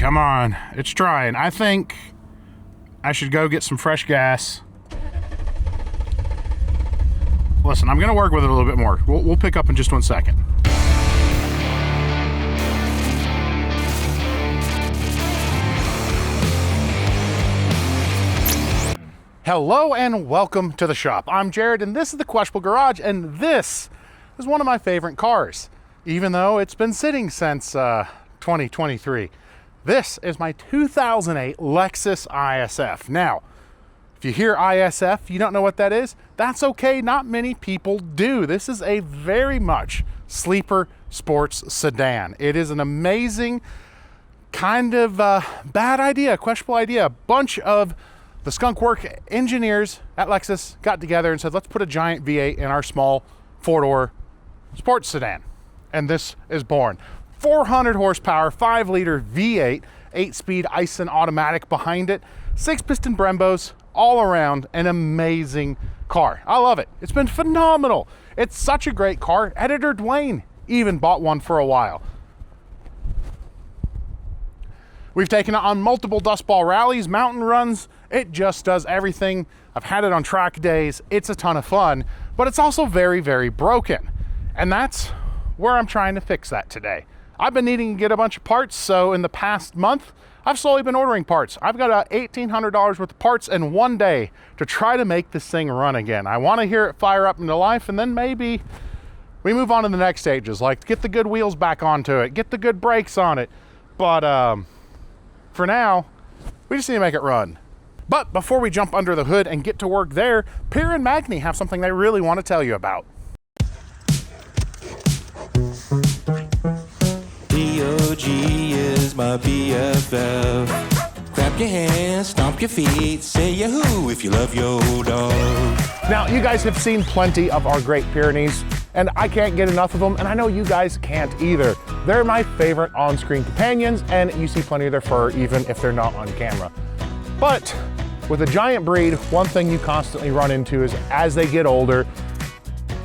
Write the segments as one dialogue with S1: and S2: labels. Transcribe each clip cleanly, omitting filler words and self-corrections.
S1: come on. It's trying. I think I should go get some fresh gas. Listen, I'm gonna work with it a little bit more. We'll pick up in just 1 second. Hello and welcome to the shop. I'm Jared and this is the Questionable Garage, and this is one of my favorite cars, even though it's been sitting since 2023. This is my 2008 Lexus IS F. Now, if you hear ISF, you don't know what that is, that's okay, not many people do. This is a very much sleeper sports sedan. It is an amazing kind of bad idea, questionable idea. A bunch of the skunkworks engineers at Lexus got together and said, let's put a giant V8 in our small four-door sports sedan. And this is born. 400 horsepower, 5-liter V8, 8-speed Ison automatic behind it, 6-piston Brembos, all around an amazing car. I love it. It's been phenomenal. It's such a great car. Editor Dwayne even bought one for a while. We've taken it on multiple dust ball rallies, mountain runs. It just does everything. I've had it on track days. It's a ton of fun, but it's also very, very broken. And that's where I'm trying to fix that today. I've been needing to get a bunch of parts, so in the past month, I've slowly been ordering parts. I've got $1,800 worth of parts in one day to try to make this thing run again. I want to hear it fire up into life, and then maybe we move on to the next stages, like get the good wheels back onto it, get the good brakes on it. But for now, we just need to make it run. But before we jump under the hood and get to work there, Pierre and Magni have something they really want to tell you about.
S2: DOG is my BFF. Clap your hands, stomp your feet, say yahoo if you love your dog.
S1: Now, you guys have seen plenty of our Great Pyrenees, and I can't get enough of them, and I know you guys can't either. They're my favorite on-screen companions, and you see plenty of their fur even if they're not on camera. But with a giant breed, one thing you constantly run into is as they get older,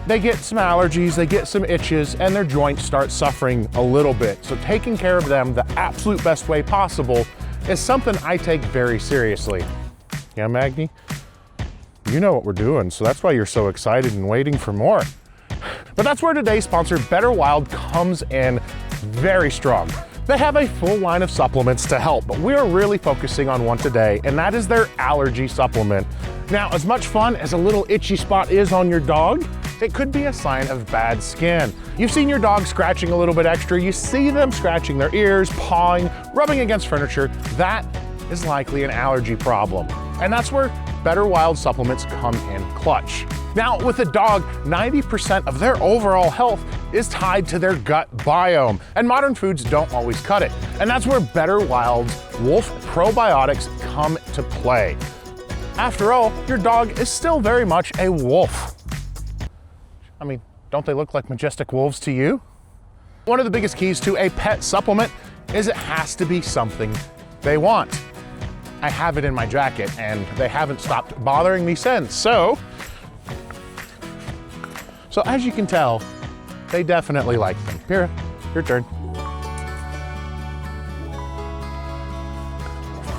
S1: they get some allergies, they get some itches, and their joints start suffering a little bit. So taking care of them the absolute best way possible is something I take very seriously. Yeah, Magni? You know what we're doing, so that's why you're so excited and waiting for more. But that's where today's sponsor, Better Wild, comes in very strong. They have a full line of supplements to help, but we are really focusing on one today, and that is their allergy supplement. Now, as much fun as a little itchy spot is on your dog, it could be a sign of bad skin. You've seen your dog scratching a little bit extra, you see them scratching their ears, pawing, rubbing against furniture. That is likely an allergy problem. And that's where Better Wild supplements come in clutch. Now, with a dog, 90% of their overall health is tied to their gut biome, and modern foods don't always cut it. And that's where Better Wild's Wolf Probiotics come to play. After all, your dog is still very much a wolf. I mean, don't they look like majestic wolves to you? One of the biggest keys to a pet supplement is it has to be something they want. I have it in my jacket and they haven't stopped bothering me since. So as you can tell, they definitely like them. Pira, your turn.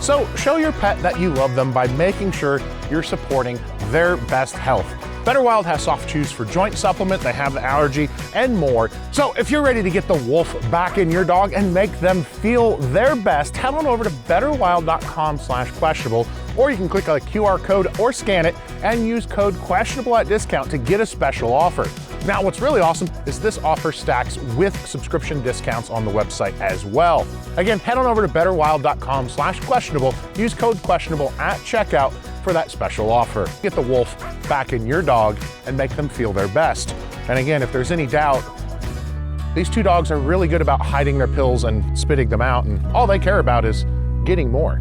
S1: So show your pet that you love them by making sure you're supporting their best health. Better Wild has soft chews for joint supplement, they have the allergy, and more. So if you're ready to get the wolf back in your dog and make them feel their best, head on over to betterwild.com/questionable, or you can click on a QR code or scan it and use code questionable at discount to get a special offer. Now, what's really awesome is this offer stacks with subscription discounts on the website as well. Again, head on over to betterwild.com/questionable, use code questionable at checkout for that special offer. Get the wolf back in your dog and make them feel their best. And again, if there's any doubt, these two dogs are really good about hiding their pills and spitting them out, and all they care about is getting more.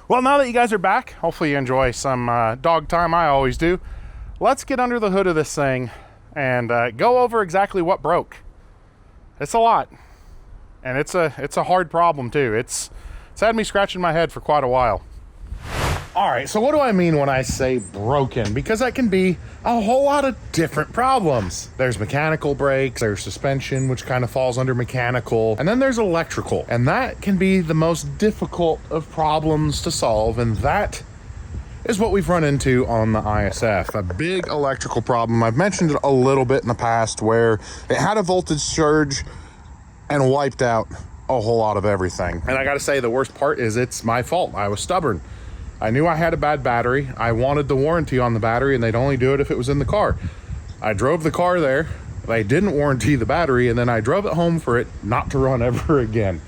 S1: Well, now that you guys are back, hopefully you enjoy some dog time. I always do. Let's get under the hood of this thing and go over exactly what broke. It's a lot, and it's a hard problem too. It's had me scratching my head for quite a while. All right, so what do I mean when I say broken? Because that can be a whole lot of different problems. There's mechanical brakes, there's suspension, which kind of falls under mechanical, and then there's electrical. And that can be the most difficult of problems to solve, and that is what we've run into on the ISF. A big electrical problem. I've mentioned it a little bit in the past where it had a voltage surge and wiped out a whole lot of everything. And I gotta say, the worst part is it's my fault. I was stubborn. I knew I had a bad battery. I wanted the warranty on the battery, and they'd only do it if it was in the car. I drove the car there. They didn't warranty the battery, and then I drove it home for it not to run ever again.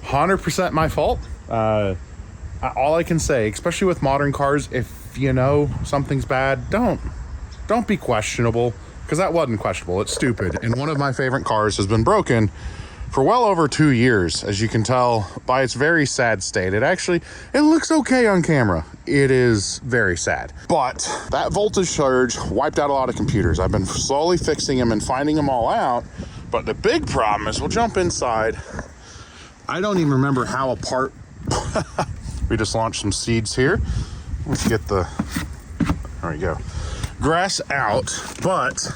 S1: 100% my fault. All I can say, especially with modern cars, if you know something's bad, don't be questionable, because that wasn't questionable. It's stupid. And one of my favorite cars has been broken for well over 2 years, as you can tell by its very sad state. It looks okay on camera. It is very sad. But that voltage surge wiped out a lot of computers. I've been slowly fixing them and finding them all out. But the big problem is, we'll jump inside. I don't even remember how a part, we just launched some seeds here. Let's get the, there we go, grass out. But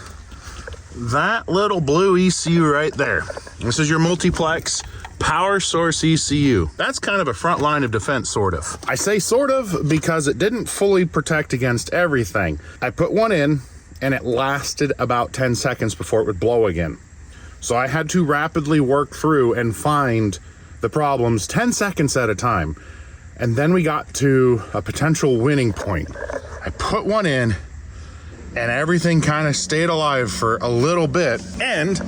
S1: that little blue ECU right there, this is your multiplex power source ECU. That's kind of a front line of defense, sort of. I say sort of because it didn't fully protect against everything. I put one in and it lasted about 10 seconds before it would blow again. So I had to rapidly work through and find the problems 10 seconds at a time. And then we got to a potential winning point. I put one in and everything kind of stayed alive for a little bit, and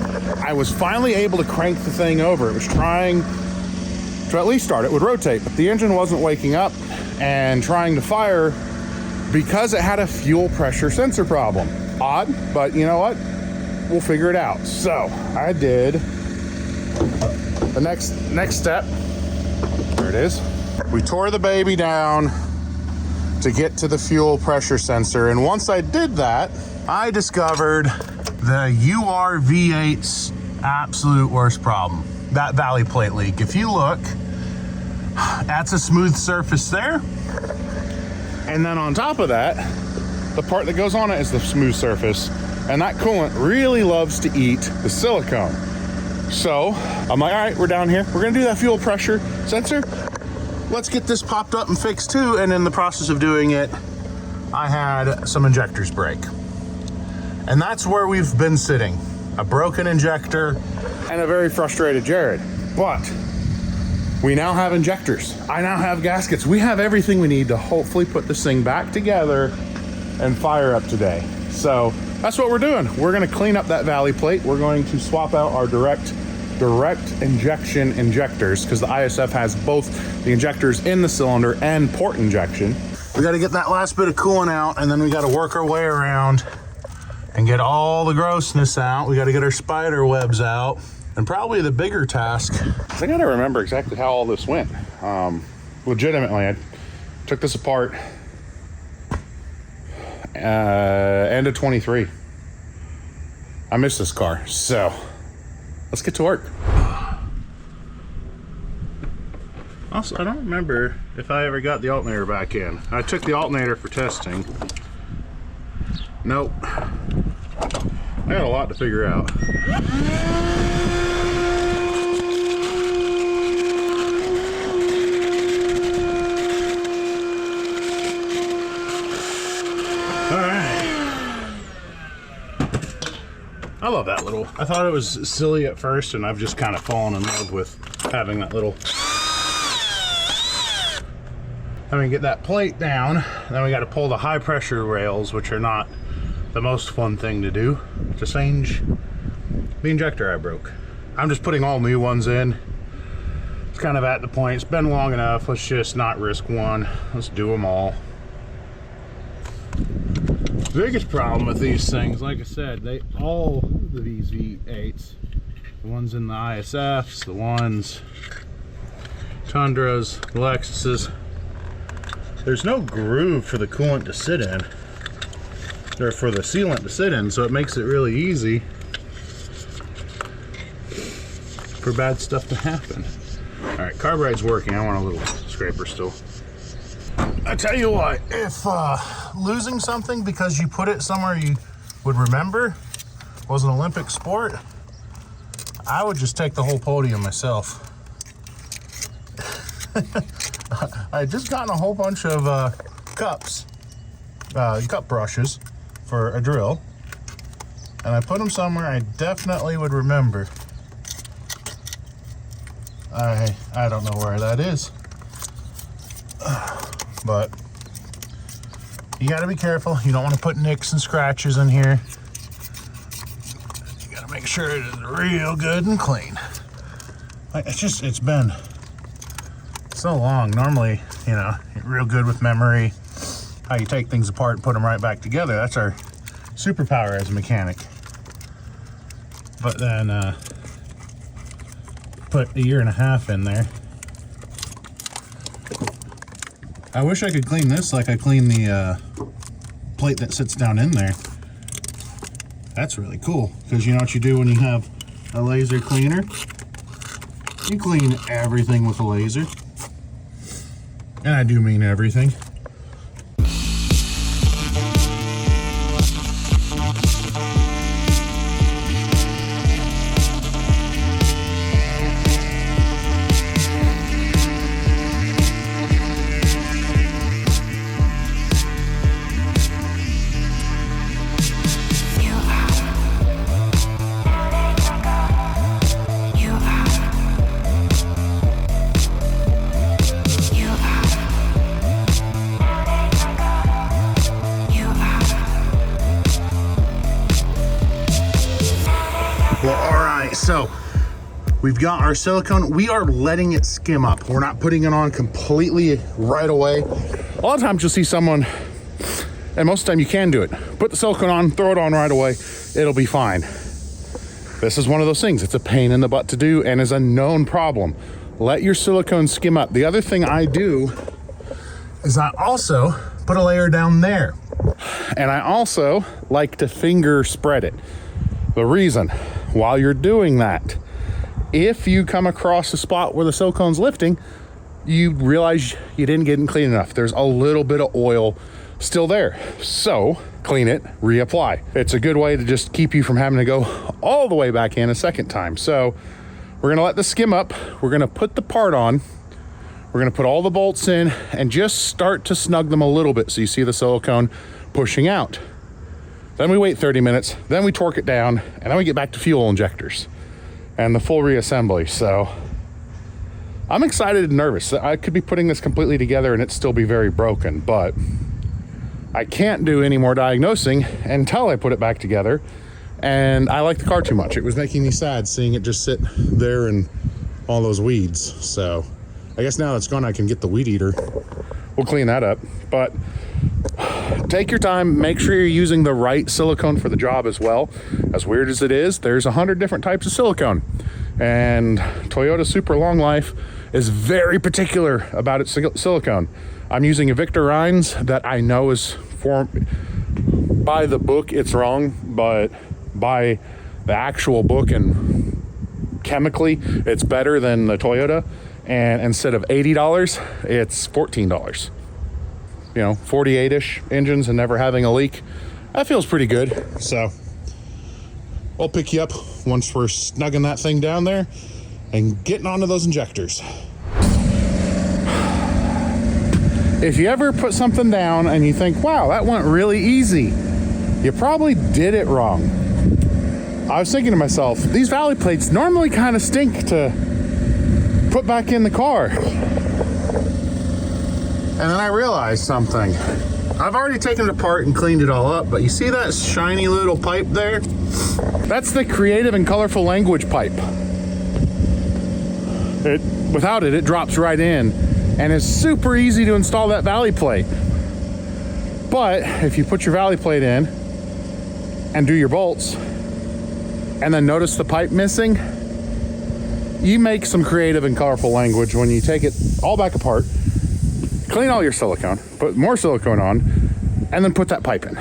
S1: I was finally able to crank the thing over. It was trying to at least start. It would rotate, but the engine wasn't waking up and trying to fire because it had a fuel pressure sensor problem. Odd, but you know what? We'll figure it out. So I did the next step. There it is. We tore the baby down to get to the fuel pressure sensor. And once I did that, I discovered the UR-V8's absolute worst problem, that valley plate leak. If you look, that's a smooth surface there. And then on top of that, the part that goes on it is the smooth surface. And that coolant really loves to eat the silicone. So I'm like, all right, we're down here. We're gonna do that fuel pressure sensor. Let's get this popped up and fixed too. And in the process of doing it, I had some injectors break. And that's where we've been sitting. A broken injector and a very frustrated Jared. But we now have injectors. I now have gaskets. We have everything we need to hopefully put this thing back together and fire up today. So that's what we're doing. We're gonna clean up that valley plate. We're going to swap out our direct injection injectors, because the ISF has both the injectors in the cylinder and port injection. We got to get that last bit of coolant out, and then we got to work our way around and get all the grossness out. We got to get our spider webs out, and probably the bigger task, I got to remember exactly how all this went. Legitimately, I took this apart end of 23. I miss this car, so let's get to work. Also, I don't remember if I ever got the alternator back in. I took the alternator for testing. Nope. I got a lot to figure out. All right. I love that little, I thought it was silly at first, and I've just kind of fallen in love with having that little, then we get that plate down, then we got to pull the high pressure rails, which are not the most fun thing to do, to change the injector I broke. I'm just putting all new ones in. It's kind of at the point, it's been long enough, let's just not risk one, let's do them all. The biggest problem with these things, like I said, all of these V8s, the ones in the ISFs, the ones Tundras, the Lexuses, there's no groove for the coolant to sit in, or for the sealant to sit in, so it makes it really easy for bad stuff to happen. All right, carburetor's working. I want a little scraper still. I tell you what, if losing something because you put it somewhere you would remember was an Olympic sport, I would just take the whole podium myself. I just gotten a whole bunch of cup brushes for a drill, and I put them somewhere I definitely would remember. I don't know where that is, but you got to be careful. You don't want to put nicks and scratches in here. You got to make sure it is real good and clean. It's been so long. Normally, you know, you're real good with memory, how you take things apart and put them right back together. That's our superpower as a mechanic. But then put a year and a half in there. I wish I could clean this like I clean the plate that sits down in there. That's really cool, because you know what you do when you have a laser cleaner? You clean everything with a laser. And I do mean everything. Well, all right, so we've got our silicone. We are letting it skim up. We're not putting it on completely right away. A lot of times you'll see someone, and most of the time you can do it, put the silicone on, throw it on right away, it'll be fine. This is one of those things. It's a pain in the butt to do and is a known problem. Let your silicone skim up. The other thing I do is I also put a layer down there. And I also like to finger spread it. The reason, while you're doing that, if you come across a spot where the silicone's lifting, you realize you didn't get it clean enough. There's a little bit of oil still there. So clean it, reapply. It's a good way to just keep you from having to go all the way back in a second time. So we're gonna let this skim up. We're gonna put the part on. We're gonna put all the bolts in and just start to snug them a little bit so you see the silicone pushing out. Then we wait 30 minutes, then we torque it down, and then we get back to fuel injectors and the full reassembly. So I'm excited and nervous. I could be putting this completely together and it still be very broken, but I can't do any more diagnosing until I put it back together. And I like the car too much. It was making me sad seeing it just sit there and all those weeds. So I guess now it's gone, I can get the weed eater. We'll clean that up. But take your time, make sure you're using the right silicone for the job as well. As weird as it is, there's 100 different types of silicone. And Toyota Super Long Life is very particular about its silicone. I'm using a Victor Rhines that I know is by the book, it's wrong, but by the actual book and chemically, it's better than the Toyota. And instead of $80, it's $14. You know, 48-ish engines and never having a leak. That feels pretty good. So I'll pick you up once we're snugging that thing down there and getting onto those injectors. If you ever put something down and you think, wow, that went really easy, you probably did it wrong. I was thinking to myself, these valley plates normally kind of stink to put back in the car. And then I realized something. I've already taken it apart and cleaned it all up, but you see that shiny little pipe there? That's the creative and colorful language pipe. Without it, it drops right in, and it's super easy to install that valley plate. But if you put your valley plate in and do your bolts, and then notice the pipe missing, you make some creative and colorful language when you take it all back apart, clean all your silicone, put more silicone on, and then put that pipe in.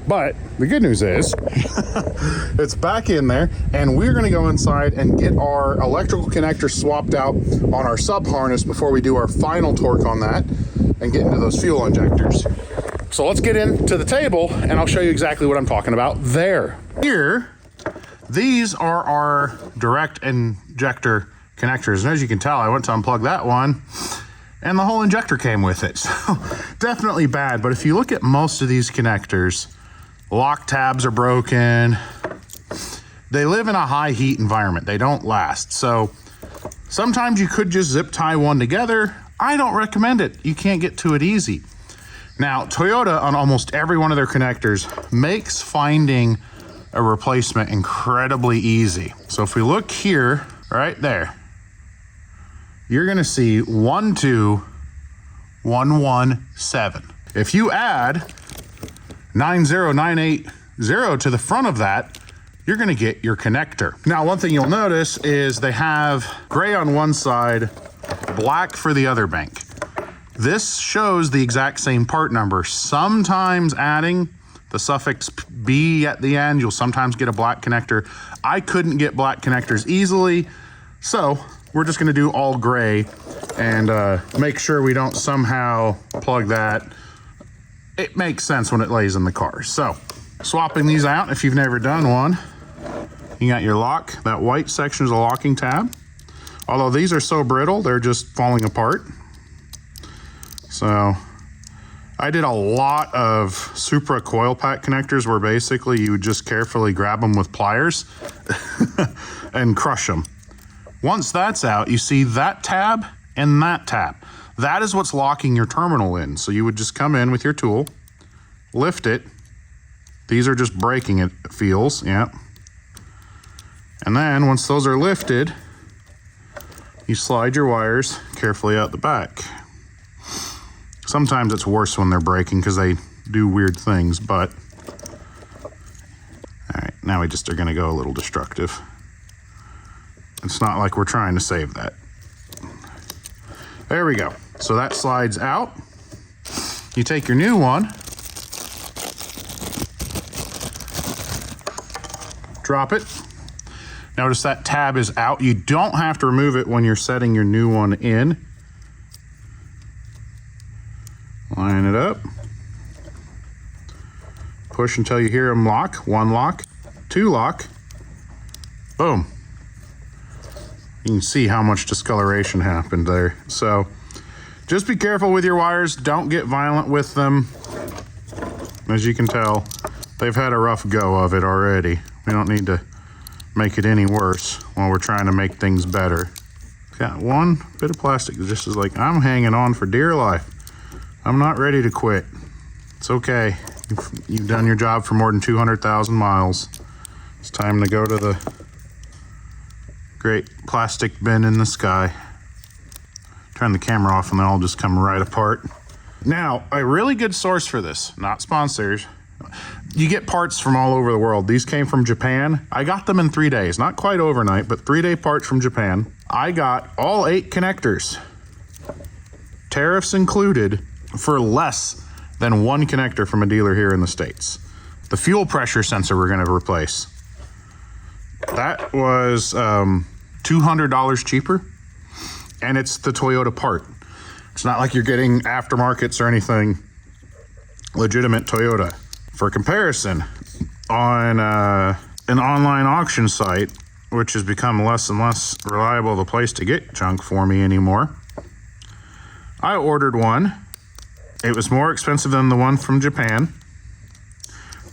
S1: But the good news is it's back in there, and we're gonna go inside and get our electrical connector swapped out on our sub harness before we do our final torque on that and get into those fuel injectors. So let's get into the table and I'll show you exactly what I'm talking about there. Here, these are our direct injector connectors. And as you can tell, I went to unplug that one and the whole injector came with it. So definitely bad. But if you look at most of these connectors, lock tabs are broken. They live in a high heat environment. They don't last. So sometimes you could just zip tie one together. I don't recommend it. You can't get to it easy. Now, Toyota on almost every one of their connectors makes finding a replacement incredibly easy. So if we look here, right there, you're gonna see 12117. If you add 90980 to the front of that, you're gonna get your connector. Now, one thing you'll notice is they have gray on one side, black for the other bank. This shows the exact same part number. Sometimes adding the suffix B at the end, you'll sometimes get a black connector. I couldn't get black connectors easily, so we're just gonna do all gray and make sure we don't somehow plug that. It makes sense when it lays in the car. So, swapping these out, if you've never done one, you got your lock. That white section is a locking tab. Although these are so brittle, they're just falling apart. So I did a lot of Supra coil pack connectors where basically you would just carefully grab them with pliers and crush them. Once that's out, you see that tab and that tab. That is what's locking your terminal in. So you would just come in with your tool, lift it. These are just breaking it feels, yeah. And then once those are lifted, you slide your wires carefully out the back. Sometimes it's worse when they're breaking because they do weird things, but all right, now we just are gonna go a little destructive. It's not like we're trying to save that. There we go. So that slides out. You take your new one, drop it. Notice that tab is out. You don't have to remove it when you're setting your new one in. Line it up. Push until you hear them lock. One lock, two lock. Boom. You can see how much discoloration happened there. So just be careful with your wires. Don't get violent with them. As you can tell, they've had a rough go of it already. We don't need to make it any worse while we're trying to make things better. Got one bit of plastic that just is like, I'm hanging on for dear life. I'm not ready to quit. It's okay. You've done your job for more than 200,000 miles. It's time to go to the great plastic bin in the sky. Turn the camera off and then I'll just come right apart. Now, a really good source for this, not sponsors. You get parts from all over the world. These came from Japan. I got them in 3 days, not quite overnight, but 3-day parts from Japan. I got all 8 connectors, tariffs included, for less than one connector from a dealer here in the States. The fuel pressure sensor we're gonna replace, that was $200 cheaper, and it's the Toyota part. It's not like you're getting aftermarkets or anything, legitimate Toyota. For comparison, on an online auction site, which has become less and less reliable of a place to get junk for me anymore, I ordered one. It was more expensive than the one from Japan.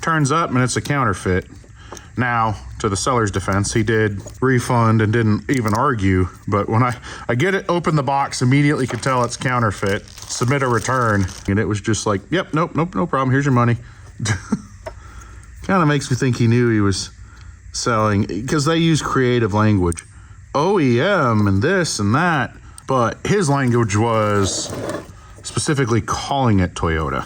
S1: Turns up and it's a counterfeit. Now, to the seller's defense, he did refund and didn't even argue, but when I get it, open the box, immediately could tell it's counterfeit, submit a return, and it was just like, yep, nope, no problem, here's your money. Kind of makes me think he knew he was selling, because they use creative language. OEM and this and that, but his language was specifically calling it Toyota.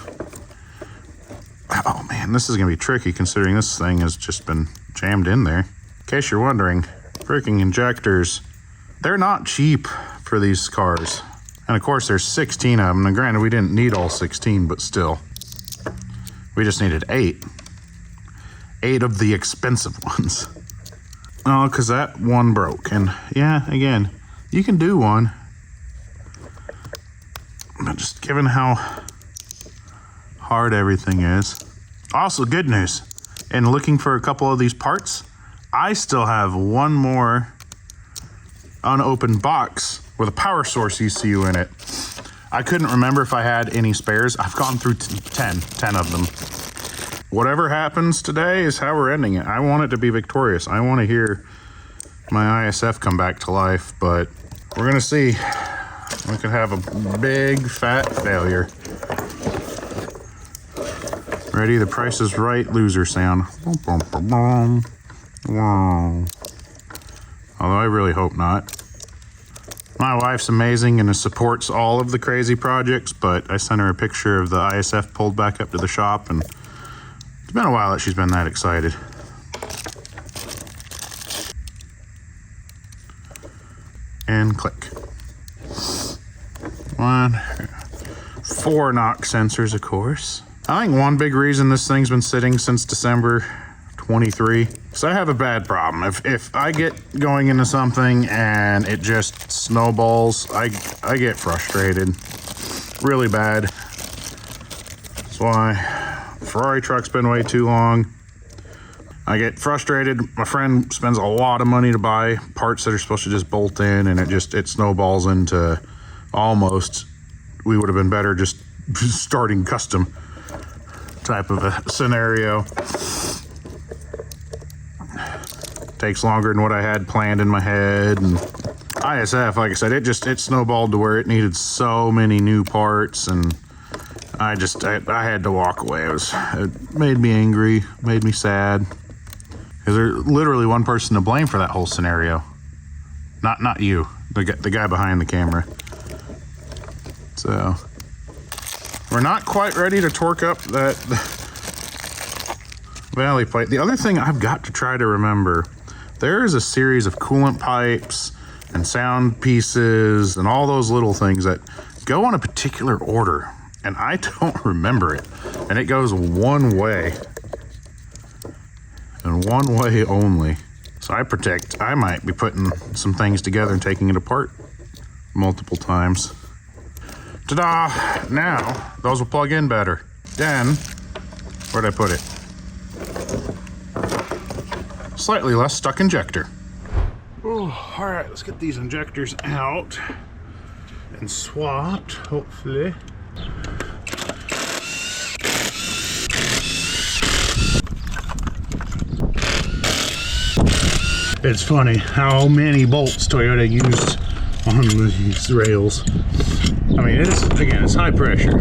S1: Oh man, this is gonna be tricky considering this thing has just been jammed in there. In case you're wondering, freaking injectors, they're not cheap for these cars. And of course there's 16 of them. Now granted, we didn't need all 16, but still. We just needed 8. 8 of the expensive ones. Oh, because that one broke. And yeah, again, you can do one. But just given how hard everything is. Also, good news. In looking for a couple of these parts, I still have one more unopened box with a power source ECU in it. I couldn't remember if I had any spares. I've gone through 10 of them. Whatever happens today is how we're ending it. I want it to be victorious. I want to hear my ISF come back to life, but we're gonna see. We could have a big fat failure. Ready? The Price is Right loser sound. Although I really hope not. My wife's amazing and supports all of the crazy projects, but I sent her a picture of the ISF pulled back up to the shop, and it's been a while that she's been that excited. And click. 4 knock sensors, of course. I think one big reason this thing's been sitting since December 23. So I have a bad problem. If I get going into something and it just snowballs, I get frustrated really bad. That's why Ferrari truck's been way too long. I get frustrated. My friend spends a lot of money to buy parts that are supposed to just bolt in, and it snowballs into almost, we would have been better just starting custom type of a scenario. Takes longer than what I had planned in my head. And ISF, like I said, it snowballed to where it needed so many new parts, and I had to walk away. It made me angry, made me sad. Because there's literally one person to blame for that whole scenario. Not you, the guy behind the camera. So we're not quite ready to torque up that valley plate. The other thing I've got to try to remember, there is a series of coolant pipes and sound pieces and all those little things that go in a particular order, and I don't remember it. And it goes one way. And one way only. So I might be putting some things together and taking it apart multiple times. Ta-da! Now, those will plug in better. Then, where'd I put it? Slightly less stuck injector. Oh, all right, let's get these injectors out and swapped, hopefully. It's funny how many bolts Toyota used on these rails. I mean, it's high pressure.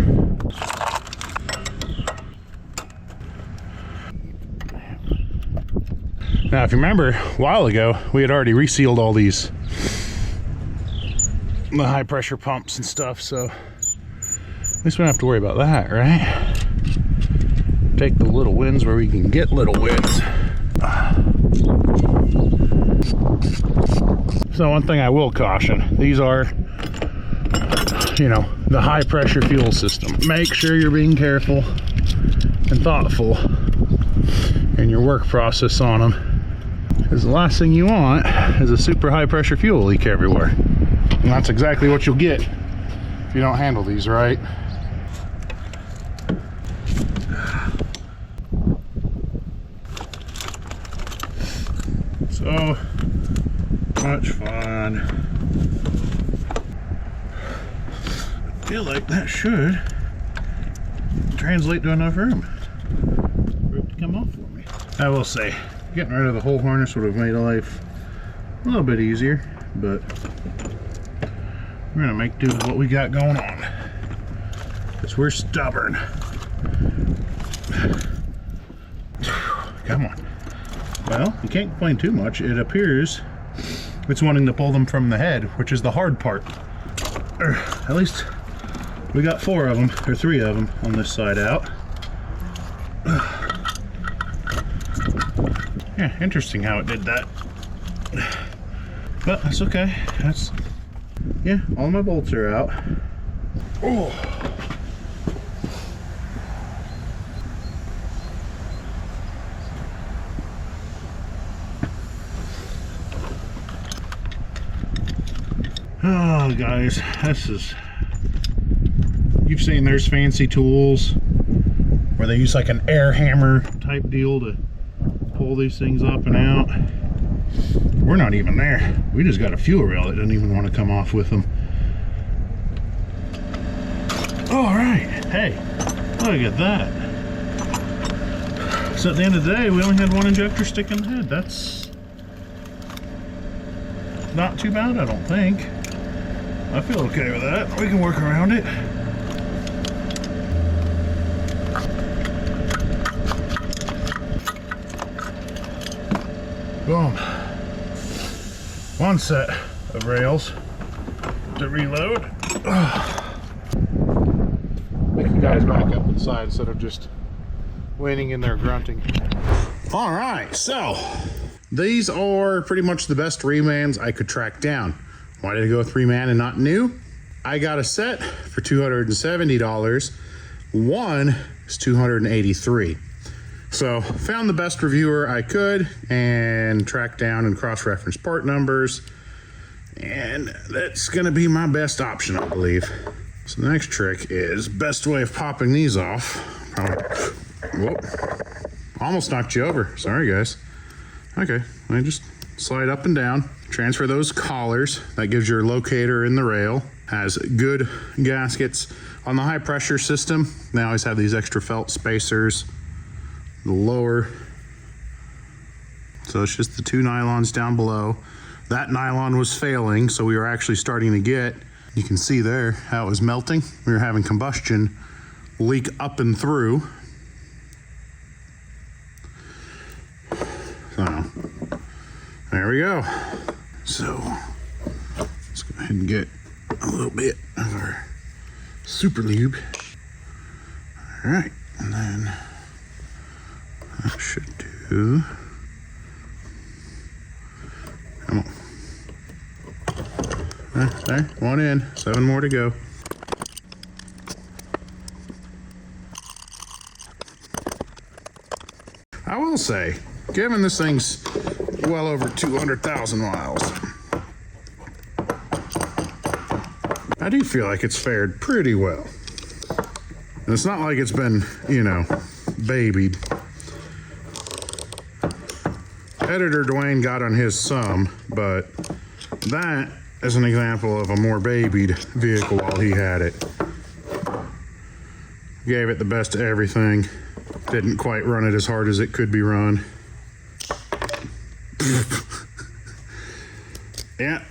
S1: Now, if you remember, a while ago, we had already resealed all the high pressure pumps and stuff, so at least we don't have to worry about that, right? Take the little wins where we can get little wins. So one thing I will caution, these are, the high pressure fuel system. Make sure you're being careful and thoughtful in your work process on them, because the last thing you want is a super high pressure fuel leak everywhere. And that's exactly what you'll get if you don't handle these right. So much fun. I feel like that should translate to enough room for it to come off for me. I will say, getting rid of the whole harness would have made life a little bit easier, but we're gonna make do with what we got going on, because we're stubborn. Come on. Well, you can't complain too much. It appears it's wanting to pull them from the head, which is the hard part. Or at least we got 4 of them, or 3 of them on this side out. Yeah, interesting how it did that. But that's okay. Yeah, all my bolts are out. Oh. Oh, guys, this is... You've seen there's fancy tools where they use like an air hammer type deal to pull these things up and out. We're not even there. We just got a fuel rail that doesn't even want to come off with them. All right, hey, look at that. So at the end of the day, we only had one injector stick in the head. That's not too bad, I don't think. I feel okay with that. We can work around it. Boom. One set of rails to reload. Make you guys back up inside instead of just waiting in there grunting. All right, so these are pretty much the best remans I could track down. Why did I go with reman and not new? I got a set for $270. One is $283. So found the best reviewer I could and tracked down and cross-reference part numbers. And that's gonna be my best option, I believe. So the next trick is best way of popping these off. Whoop. Almost knocked you over. Sorry, guys. Okay, I just slide up and down. Transfer those collars. That gives your locator in the rail. Has good gaskets. On the high pressure system, they always have these extra felt spacers. The lower. So it's just the two nylons down below. That nylon was failing, so we were actually starting to get, you can see there how it was melting. We were having combustion leak up and through. So there we go. So let's go ahead and get a little bit of our super lube. All right, and then that should do. Come on. There, one in, 7 more to go. I will say, given this thing's well over 200,000 miles, I do feel like it's fared pretty well. And it's not like it's been, you know, babied. Editor Dwayne got on his some, but that is an example of a more babied vehicle while he had it. Gave it the best of everything. Didn't quite run it as hard as it could be run. Yeah.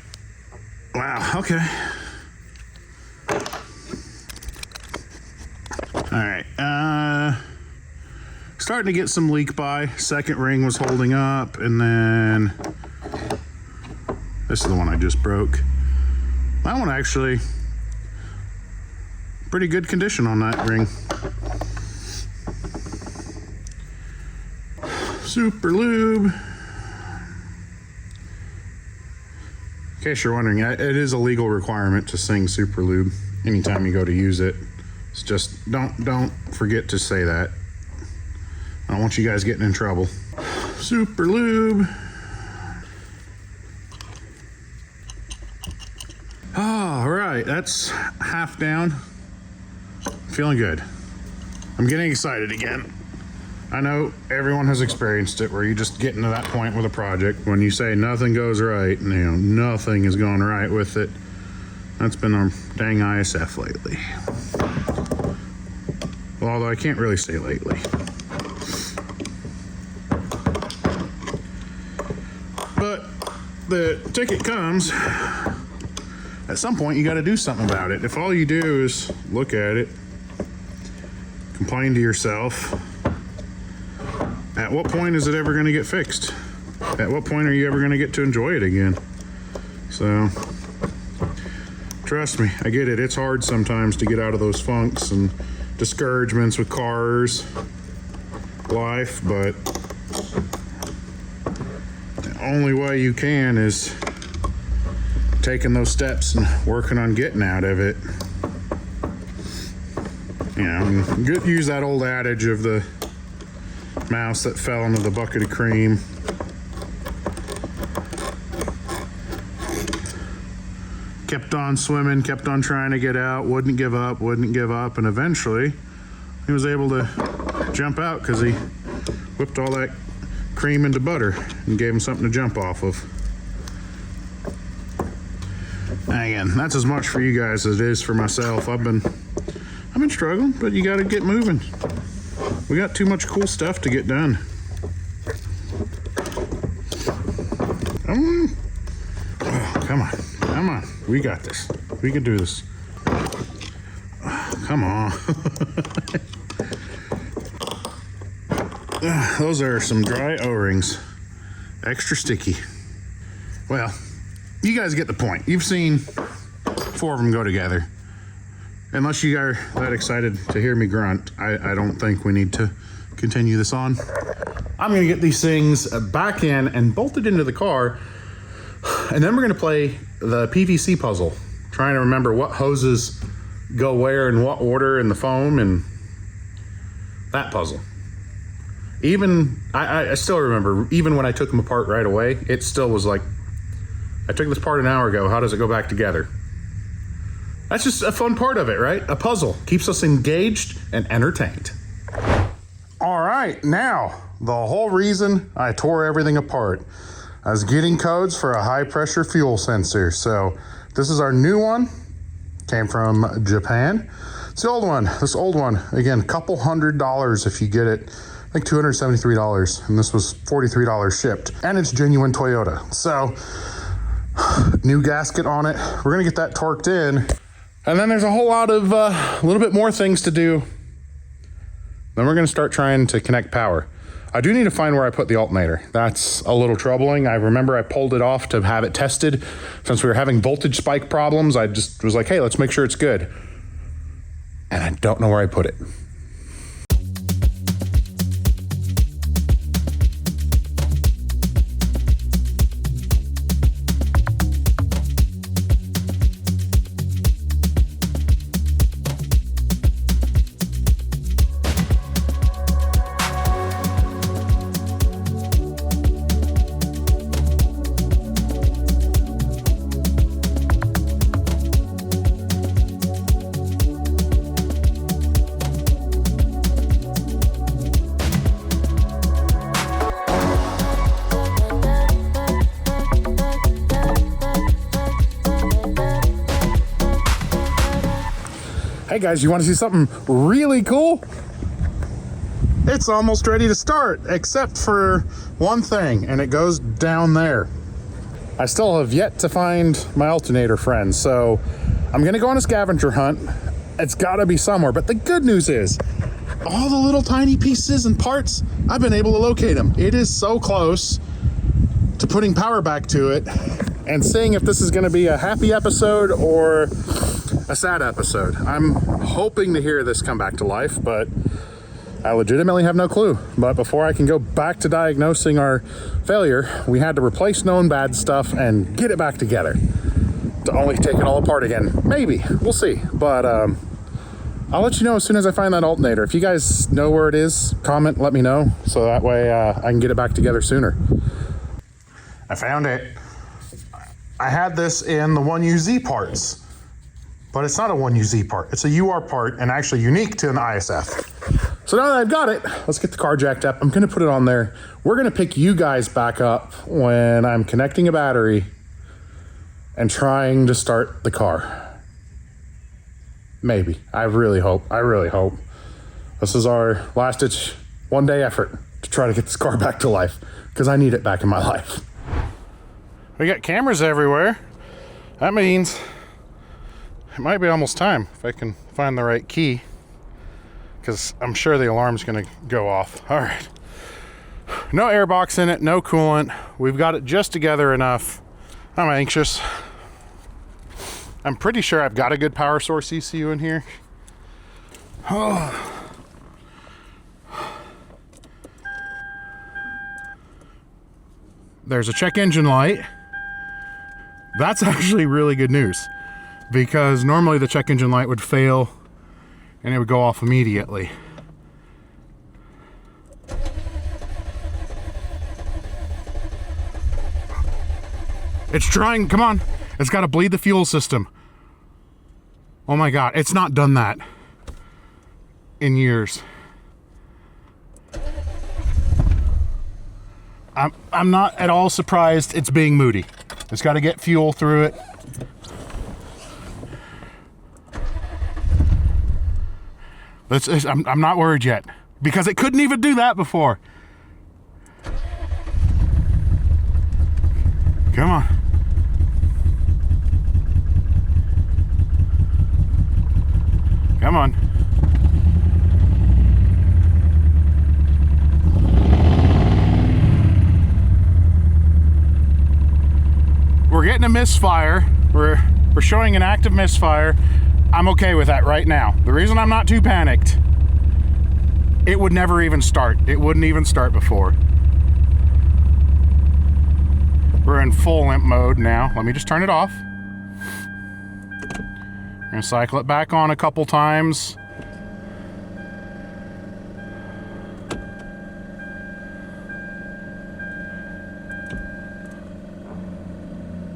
S1: Wow, okay. All right, starting to get some leak by. Second ring was holding up, and then this is the one I just broke. That one actually, pretty good condition on that ring. Super lube. In case you're wondering, it is a legal requirement to sing super lube anytime you go to use it. It's just, don't forget to say that. I don't want you guys getting in trouble. Super lube. All right, that's half down. Feeling good. I'm getting excited again. I know everyone has experienced it where you just get into that point with a project when you say nothing goes right, and, you know, nothing is going right with it. That's been our dang ISF lately. Well, although I can't really say lately. But the ticket comes. At some point, you got to do something about it. If all you do is look at it, complain to yourself, at what point is it ever going to get fixed? At what point are you ever going to get to enjoy it again? So, trust me, I get it. It's hard sometimes to get out of those funks and discouragements with cars, life, but the only way you can is taking those steps and working on getting out of it. You know, use that old adage of the mouse that fell into the bucket of cream. kept on swimming, kept on trying to get out, wouldn't give up, and eventually he was able to jump out because he whipped all that cream into butter and gave him something to jump off of. And again, that's as much for you guys as it is for myself. I've been struggling, but you got to get moving. We got too much cool stuff to get done. Oh, come on. We got this. We can do this. Oh, come on. Those are some dry O-rings. Extra sticky. Well, you guys get the point. You've seen 4 of them go together. Unless you are that excited to hear me grunt, I don't think we need to continue this on. I'm gonna get these things back in and bolted into the car, and then we're gonna play the PVC puzzle, trying to remember what hoses go where in what order in the foam and that puzzle. Even, I still remember, even when I took them apart right away, it still was like, I took this part an hour ago, how does it go back together? That's just a fun part of it, right? A puzzle keeps us engaged and entertained. All right, now, the whole reason I tore everything apart. I was getting codes for a high pressure fuel sensor. So this is our new one, came from Japan. It's the old one, this old one, again, a couple $100 if you get it. I think $273, and this was $43 shipped. And it's genuine Toyota. So, new gasket on it. We're gonna get that torqued in. And then there's a whole lot of, a little bit more things to do. Then we're gonna start trying to connect power. I do need to find where I put the alternator. That's a little troubling. I remember I pulled it off to have it tested. Since we were having voltage spike problems, I just was like, hey, let's make sure it's good. And I don't know where I put it. Hey guys, you want to see something really cool? It's almost ready to start, except for one thing, and it goes down there. I still have yet to find my alternator friend, so I'm gonna go on a scavenger hunt. It's gotta be somewhere, but the good news is, all the little tiny pieces and parts, I've been able to locate them. It is so close to putting power back to it and seeing if this is gonna be a happy episode or a sad episode. I'm hoping to hear this come back to life, but I legitimately have no clue. But before I can go back to diagnosing our failure, we had to replace known bad stuff and get it back together. To only take it all apart again. Maybe, we'll see. But I'll let you know as soon as I find that alternator. If you guys know where it is, comment, let me know, so that way I can get it back together sooner. I found it. I had this in the 1UZ parts. But it's not a 1UZ part, it's a UR part and actually unique to an ISF. So now that I've got it, let's get the car jacked up. I'm gonna put it on there. We're gonna pick you guys back up when I'm connecting a battery and trying to start the car. Maybe, I really hope. This is our last ditch, one day effort to try to get this car back to life because I need it back in my life. We got cameras everywhere. That means it might be almost time if I can find the right key, because I'm sure the alarm's gonna go off. All right, no air box in it, no coolant. We've got it just together enough. I'm anxious. I'm pretty sure I've got a good power source ECU in here. Oh. There's a check engine light. That's actually really good news, because normally the check engine light would fail and it would go off immediately. It's trying, come on. It's got to bleed the fuel system. Oh my God, it's not done that in years. I'm not at all surprised it's being moody. It's got to get fuel through it. I'm not worried yet, because it couldn't even do that before. Come on. Come on. We're getting a misfire. We're showing an active misfire. I'm okay with that right now. The reason I'm not too panicked, it would never even start. It wouldn't even start before. We're in full limp mode now. Let me just turn it off. We're gonna cycle it back on a couple times.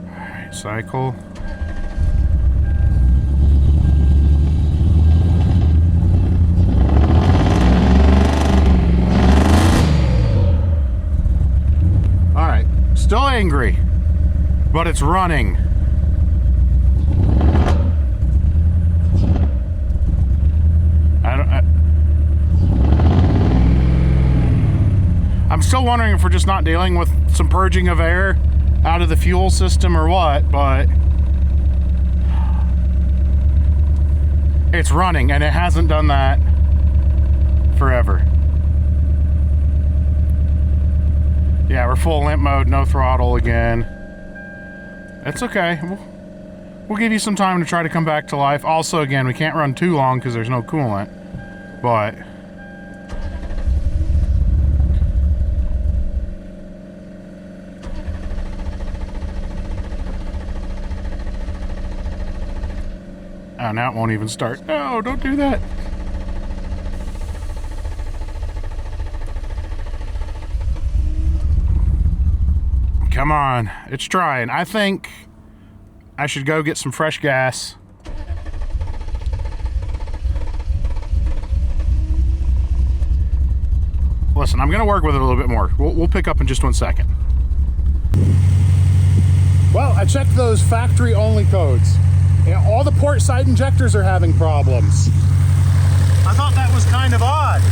S1: All right, cycle. Still angry, but it's running. I'm still wondering if we're just not dealing with some purging of air out of the fuel system or what, but it's running, and it hasn't done that forever. Yeah, we're full limp mode, no throttle again. It's okay. We'll give you some time to try to come back to life. Also, again, we can't run too long because there's no coolant, but oh, now it won't even start. No, don't do that. Come on, it's trying. I think I should go get some fresh gas. Listen, I'm gonna work with it a little bit more. We'll pick up in just 1 second. Well, I checked those factory only codes. Yeah, all the port side injectors are having problems. I thought that was kind of odd.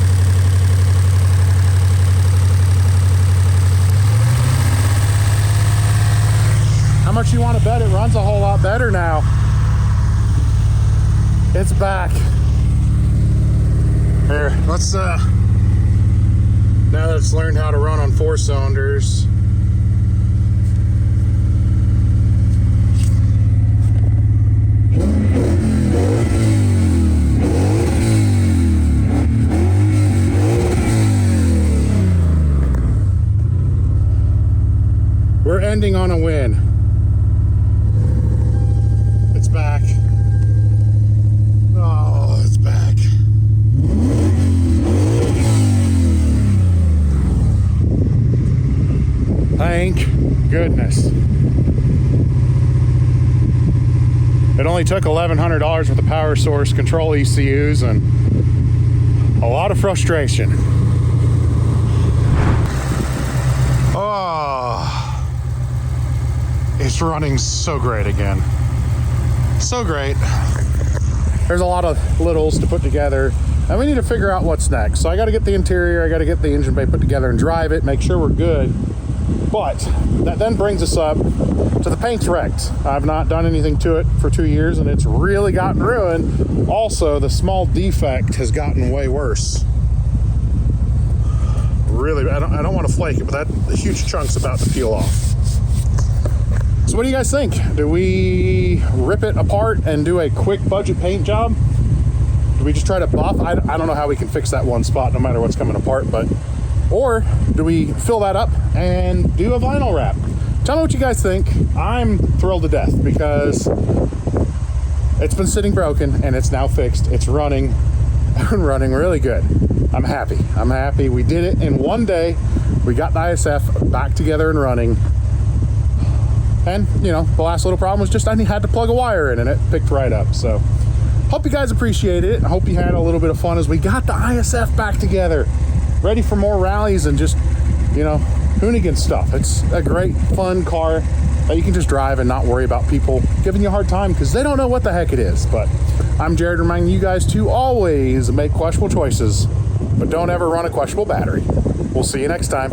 S1: How much you want to bet it runs a whole lot better now? It's back. Here, let's now that it's learned how to run on 4 cylinders. We're ending on a win. It's back. Oh, it's back. Thank goodness. It only took $1,100 with the power source, control ECUs, and a lot of frustration. Oh, it's running so great again. So great. There's a lot of littles to put together, and we need to figure out what's next. So I got to get the interior, I got to get the engine bay put together and drive it, make sure we're good. But that then brings us up to the paint's wrecked. I've not done anything to it for 2 years, and it's really gotten ruined. Also, the small defect has gotten way worse. Really, I don't want to flake it, but the huge chunk's about to peel off. So what do you guys think? Do we rip it apart and do a quick budget paint job? Do we just try to buff? I don't know how we can fix that one spot no matter what's coming apart, but or do we fill that up and do a vinyl wrap? Tell me what you guys think. I'm thrilled to death because it's been sitting broken and it's now fixed. It's running and running really good. I'm happy. I'm happy. We did it in one day. We got the ISF back together and running. And, you know, the last little problem was just I had to plug a wire in and it picked right up. So, hope you guys appreciated it. I hope you had a little bit of fun as we got the ISF back together. Ready for more rallies and just, you know, Hoonigan stuff. It's a great, fun car that you can just drive and not worry about people giving you a hard time because they don't know what the heck it is. But I'm Jared reminding you guys to always make questionable choices, but don't ever run a questionable battery. We'll see you next time.